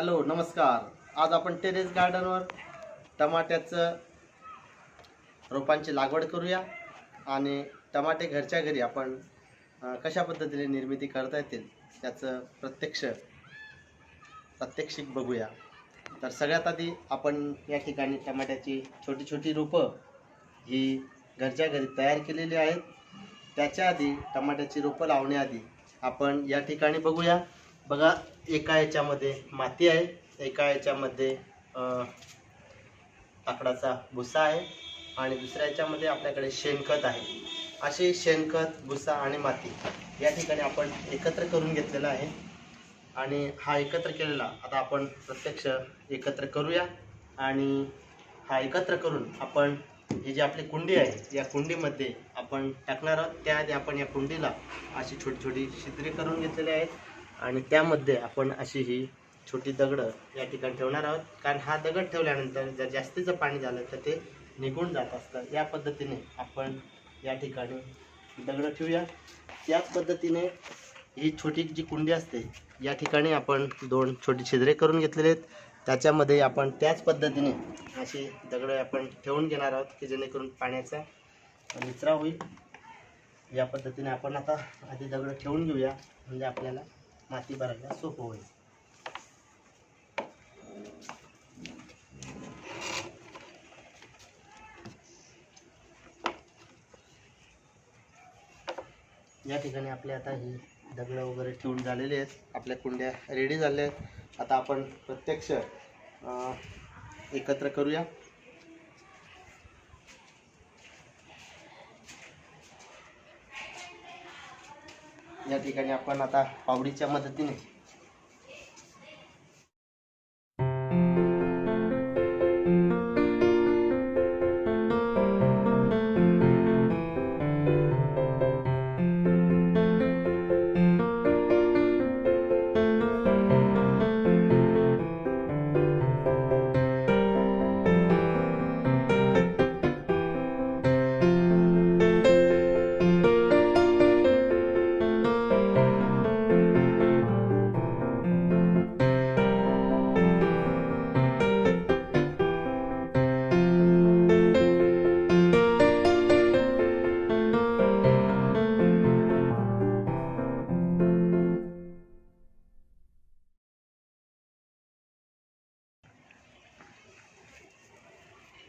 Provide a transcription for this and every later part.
Hello नमस्कार। आज आपण टेरेस गार्डनवर टमाट्याचं रोपांची लागवड करूया आणि टमाटे घरच्या घरी आपण कशा पद्धतीने निर्मिती करता येतील त्याचं प्रात्यक्षिक बघूया। तर सगळ्यात आधी आपण या ठिकाणी टमाट्याची छोटी छोटी रोपं ही घरच्या घरी तयार केलेली आहेत। त्याच्या आधी टमाट्याची रोपं लावण्याआधी आपण या ठिकाणी बघूया। बघा, एका याच्यामध्ये माती आहे, एका याच्यामध्ये लाकडाचा भुसा आहे आणि दुसऱ्या याच्यामध्ये आपल्याकडे शेणखत आहे। असे शेणखत, भुसा आणि माती या ठिकाणी आपण एकत्र करून घेतलेला आहे आणि हा एकत्र केलेला आता आपण प्रत्यक्ष एकत्र करूया। आणि हा एकत्र करून आपण ही जी आपली कुंडी आहे या कुंडीमध्ये आपण टाकणार आहोत। त्याआधी आपण या कुंडीला अशी छोटी छोटी छिद्रे करून घेतलेली आहेत आणि त्यामध्ये आपण अशी ही छोटी दगडं या ठिकाणी ठेवणार आहोत, कारण हा दगड ठेवल्यानंतर जर जास्तीचं पाणी झालं तर ते निघून जात असतं। या पद्धतीने आपण या ठिकाणी दगडं ठेवूया। त्याच पद्धतीने ही छोटी जी कुंडी असते या ठिकाणी आपण दोन छोटी छिद्रे करून घेतलेले आहेत, त्याच्यामध्ये आपण त्याच पद्धतीने अशी दगडं आपण ठेवून घेणार आहोत की जेणेकरून पाण्याचा निचरा होईल। या पद्धतीने आपण आता आधी दगडं ठेवून घेऊया, म्हणजे आपल्याला माती भरायला सोपं होईल। या ठिकाणी आपले आता ही दगडं वगैरे ठेवून झालेले आहेत, आपल्या कुंड्या रेडी झाल्या आहेत। आता आपण प्रत्यक्ष एकत्र करूया। या ठिकाणी आपण आता पावडीच्या मदतीने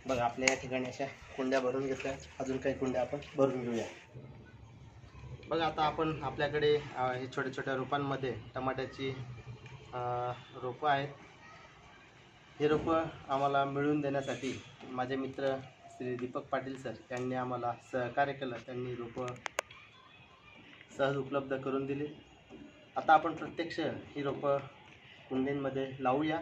बघा, आपल्या या ठिकाणी अशा कुंड्या भरून घेतल्या। अजून काही कुंड्या आपण भरून घेऊया। बघा, आता आपण आपल्याकडे हे छोट्या छोट्या रोपांमध्ये टमाट्याची रोपं आहेत। हे रोपं आम्हाला मिळवून देण्यासाठी माझे मित्र श्री दीपक पाटील सर यांनी आम्हाला सहकार्य केलं। त्यांनी रोपं सहज उपलब्ध करून दिली। आता आपण प्रत्यक्ष ही रोपं कुंडींमध्ये लावूया।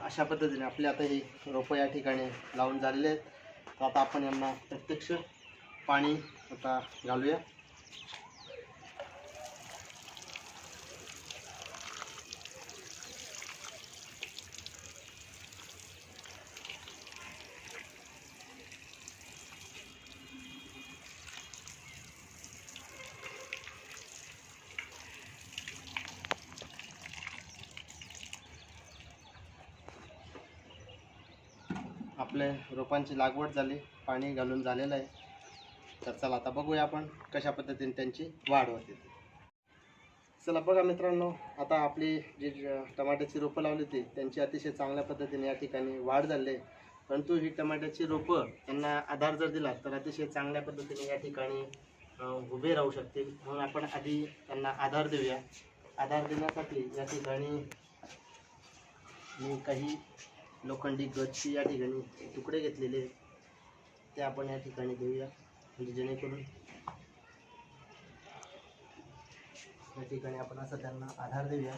अशा पद्धतीने आपले आता ही रोपं या ठिकाणी लावून झालेले आहेत. तर आता आपण यांना प्रत्यक्ष पाणी आता घालूया. आपल्या रोपांची लागवड झाली, पाणी घालून झालेलं आहे. तर चला आता बघूया आपण कशा पद्धतीने त्यांची वाढ होते. चला बघा मित्रांनो, आता आपली जी टमाट्याची रोपं लावली होती त्यांची अतिशय चांगल्या पद्धतीने या ठिकाणी वाढ झाली आहे. परंतु ही टमाट्याची रोपं त्यांना आधार जर दिला तर अतिशय चांगल्या पद्धतीने या ठिकाणी उभे राहू शकतील. म्हणून आपण आधी त्यांना आधार देऊया. आधार देण्यासाठी या ठिकाणी मी काही लोखंडी गच्ची या ठिकाणी तुकडे घेतलेले ते आपण या ठिकाणी देऊया, म्हणजे जेणेकरून या ठिकाणी आपण असं त्यांना आधार देऊया.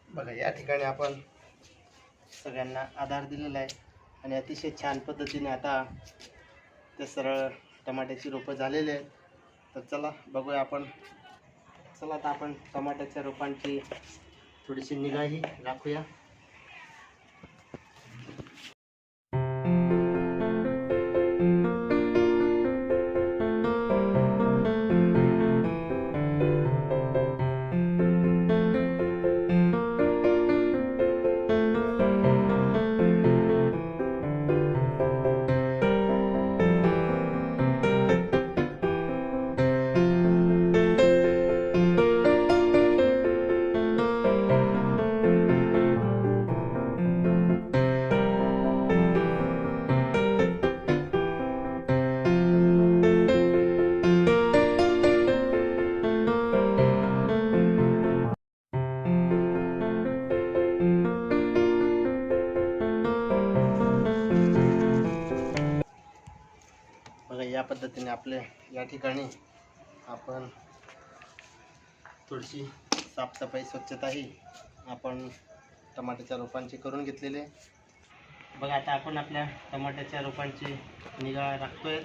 बघा या ठिकाणी आपण सगळ्यांना आधार दिलेला आहे आणि अतिशय छान पद्धतीने आता ते सरळ टमाट्याची रोपं झालेले आहेत. तर चला बघूया आपण. चला आता आपण टमाट्याच्या रोपांची थोडीशी निगाही राखूया. पद्धतीने आपले या ठिकाणी आपण थोडीशी साफसफाई स्वच्छता ही आपण टमाट्याच्या रोपांची करून घेतलेली आहे. बघा आता आपण आपल्या टमाट्याच्या रोपांची निगा राखतोय.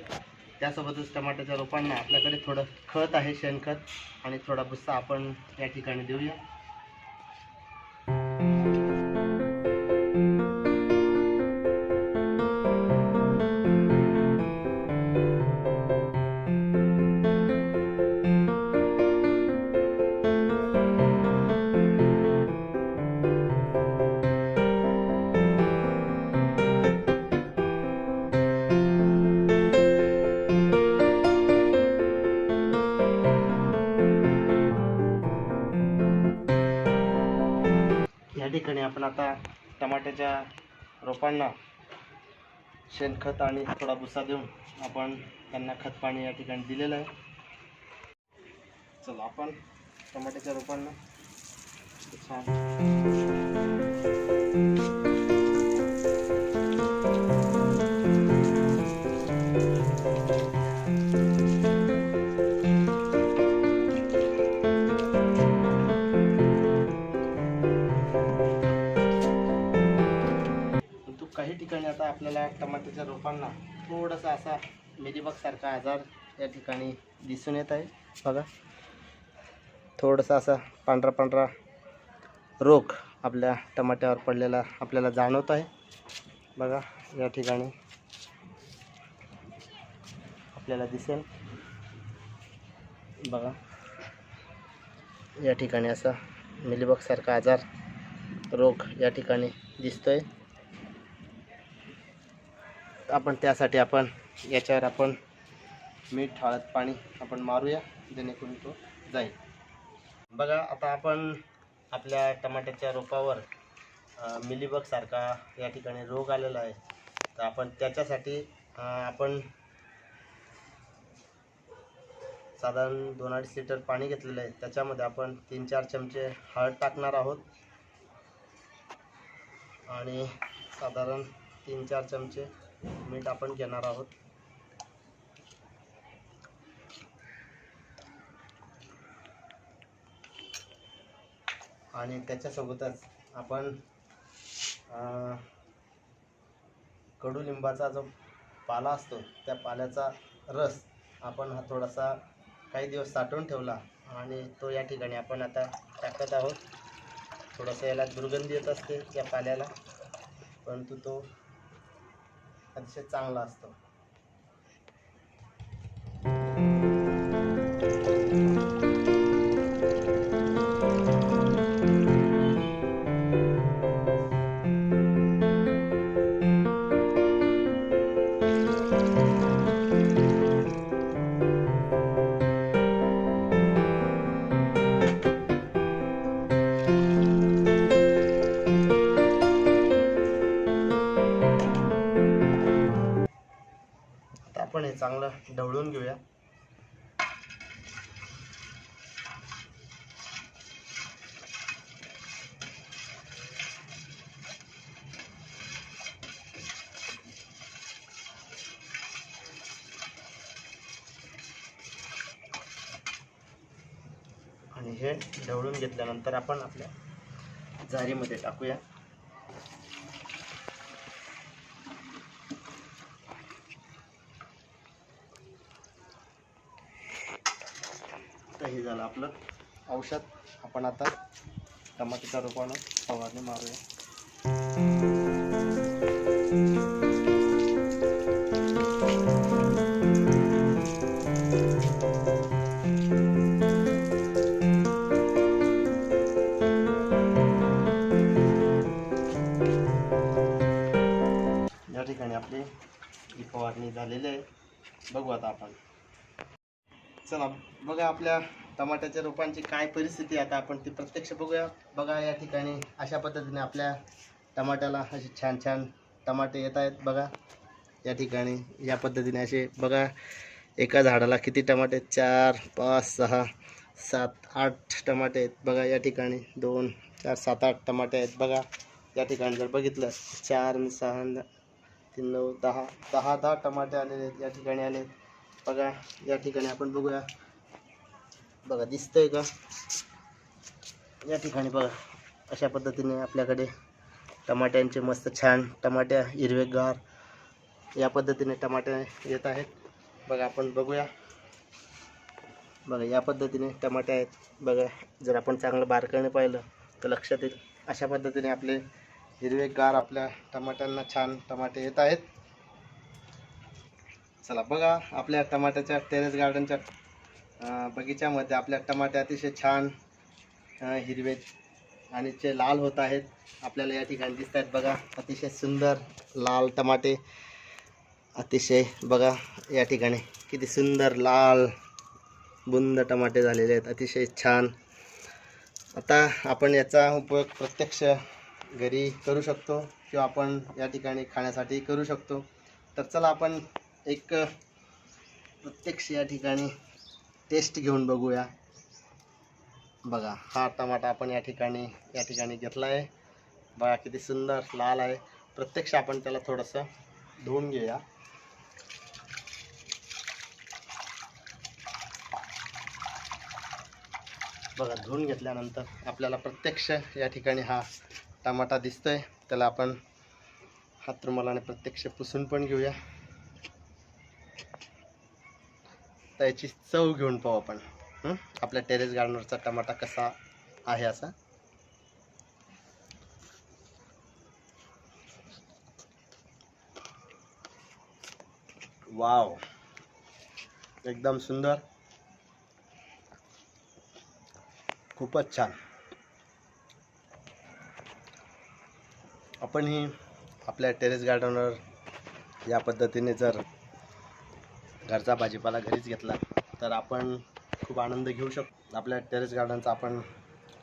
त्यासोबतच टमाट्याच्या रोपांना आपल्याकडे थोडं खत आहे, शेणखत आणि थोडा भुस्सा आपण या ठिकाणी देऊया. या ठिकाणी आपण आता टमाट्याच्या रोपांना शेणखत आणि थोडा भुस्सा देऊन आपण त्यांना खत पाणी या ठिकाणी दिलेलं आहे. चला आपण टमाट्याच्या रोपांना छान काही ठिकाणी आता आपल्याला टमाट्याच्या रोपांना थोडासा असा मेलीबग सारखा आजार या ठिकाणी दिसून येत आहे. बघा थोडासा असा पांढरा पांढरा रोग आपल्या टमाट्यावर पडलेला आपल्याला जाणवत आहे. बघा या ठिकाणी आपल्याला दिसेल. बघा या ठिकाणी असा मेलीबग सारखा आजार रोग या ठिकाणी दिसतोय. आपण त्यासाठी आपण याच्यावर आपण मीठ हळद पाणी आपण मारूया जेणेकरून तो जाईल. बघा आता आपण आपल्या टमाट्याच्या रोपावर मिलीबग सारखा या ठिकाणी रोग आलेला आहे. तर आपण त्याच्यासाठी आपण साधारण 2-2.5 लिटर पाणी घेतलेलं आहे. त्याच्यामध्ये आपण 3-4 चमचे हळद टाकणार आहोत आणि साधारण 3-4 चमचे मीठ आपण घेणार आहोत. आणि त्याच्यासोबतच आपण कडुलिंबाचा जो पाला असतो त्या पाल्याचा रस आपण हा थोडासा काही दिवस साठवून ठेवला आणि तो या ठिकाणी आपण आता टाकत आहोत. थोडासा याला दुर्गंधी येत असते या पाल्याला, परंतु तो अतिशय चांगला असतो. आपण हे चांगलं ढवळून घेऊया. आणि हे ढवळून घेतल्यानंतर आपण आपल्या जारीमध्ये टाकूया. हे झालं आपलं औषध. आपण आता टमाट्याच्या रोपांना फवारणी मारूया. या ठिकाणी आपली ही फवारणी झालेली आहे. बघू आता आपण. चला बघा आपल्या टमाट्याच्या रोपांची काय परिस्थिती आता आपण ती प्रत्यक्ष बघूया. बघा या ठिकाणी अशा पद्धतीने आपल्या टमाट्याला असे छान छान टमाटे येत आहेत. बघा या ठिकाणी या पद्धतीने असे बघा एका झाडाला किती टमाटे, 4, 5, 6, 7, 8 टमाटे आहेत. बघा या ठिकाणी 2, 4, 7, 8 टमाटे आहेत. बघा या ठिकाणी जर बघितलं 4, 6, 3, 9, 10 टमाटे आलेले आहेत. या ठिकाणी आले बघा या ठिकाणी आपण बघूया, बघा दिसतंय का, या ठिकाणी बघा अशा पद्धतीने आपल्याकडे टमाट्यांचे मस्त छान टमाट्या हिरवेगार या पद्धतीने टमाटे येत आहेत. बघा आपण बघूया, बघा या पद्धतीने टमाटे आहेत. बघा जर आपण चांगलं बारकाईने पाहिलं तर लक्षात येईल, अशा पद्धतीने आपले हिरवेगार आपल्या टमाट्यांना छान टमाटे येत आहेत. चला बघा आपल्या टमाट्याच्या टेरेस गार्डनच्या बगीच्यामध्ये आपल्या टमाटे अतिशय छान हिरवे आणि ते लाल होत आहेत. आपल्याला या ठिकाणी दिसत आहेत बघा, अतिशय सुंदर लाल टमाटे, अतिशय बघा या ठिकाणी किती सुंदर लाल बुंद टमाटे झालेले आहेत, अतिशय छान. आता आपण याचा उपयोग प्रत्यक्ष घरी करू शकतो किंवा आपण या ठिकाणी खाण्यासाठी करू शकतो. तर चला आपण एक प्रत्यक्ष या ठिकाणी टेस्ट घेऊन बघूया. बघा हा टमाटा आपण या ठिकाणी घेतला आहे. बघा किती सुंदर लाल आहे. प्रत्यक्ष आपण त्याला थोडंसं धुवून घेऊया. बघा धुवून घेतल्यानंतर आपल्याला प्रत्यक्ष या ठिकाणी हा टमाटा दिसतोय. त्याला आपण हात रुमालाने प्रत्यक्ष पुसून पण घेऊया. त्याची चव घेऊन पाहू आपण आपल्या टेरेस गार्डनवरचा टमाटा कसा आहे असा. वाव, एकदम सुंदर, खूपच छान. आपणही आपल्या टेरेस गार्डनवर या पद्धतीने जर घरचा भाजीपाला घरीच घेतला तर आपण खूप आनंद घेऊ शकतो. आपल्या टेरेस गार्डनचा आपण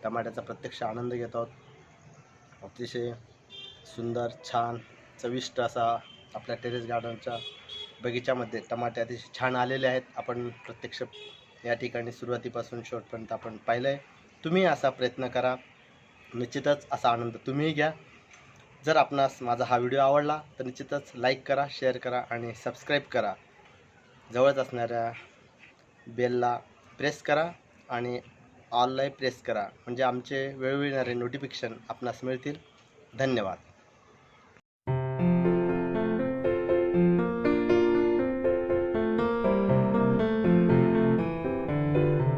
टमाट्याचा प्रत्यक्ष आनंद घेत आहोत. अतिशय सुंदर छान चविष्ट असा आपल्या टेरेस गार्डनच्या बगीच्यामध्ये टमाटे अतिशय छान आलेले आहेत. आपण प्रत्यक्ष या ठिकाणी सुरुवातीपासून शेवटपर्यंत आपण पाहिलं आहे. तुम्ही असा प्रयत्न करा, निश्चितच असा आनंद तुम्हीही घ्या. जर आपणास माझा हा व्हिडिओ आवडला तर निश्चितच लाईक करा, शेअर करा आणि सबस्क्राईब करा. जवळच असणाऱ्या बेलला प्रेस करा आणि ऑलला प्रेस करा, म्हणजे आमचे वेळोवेळी येणारे नोटिफिकेशन आपणास मिळतील. धन्यवाद.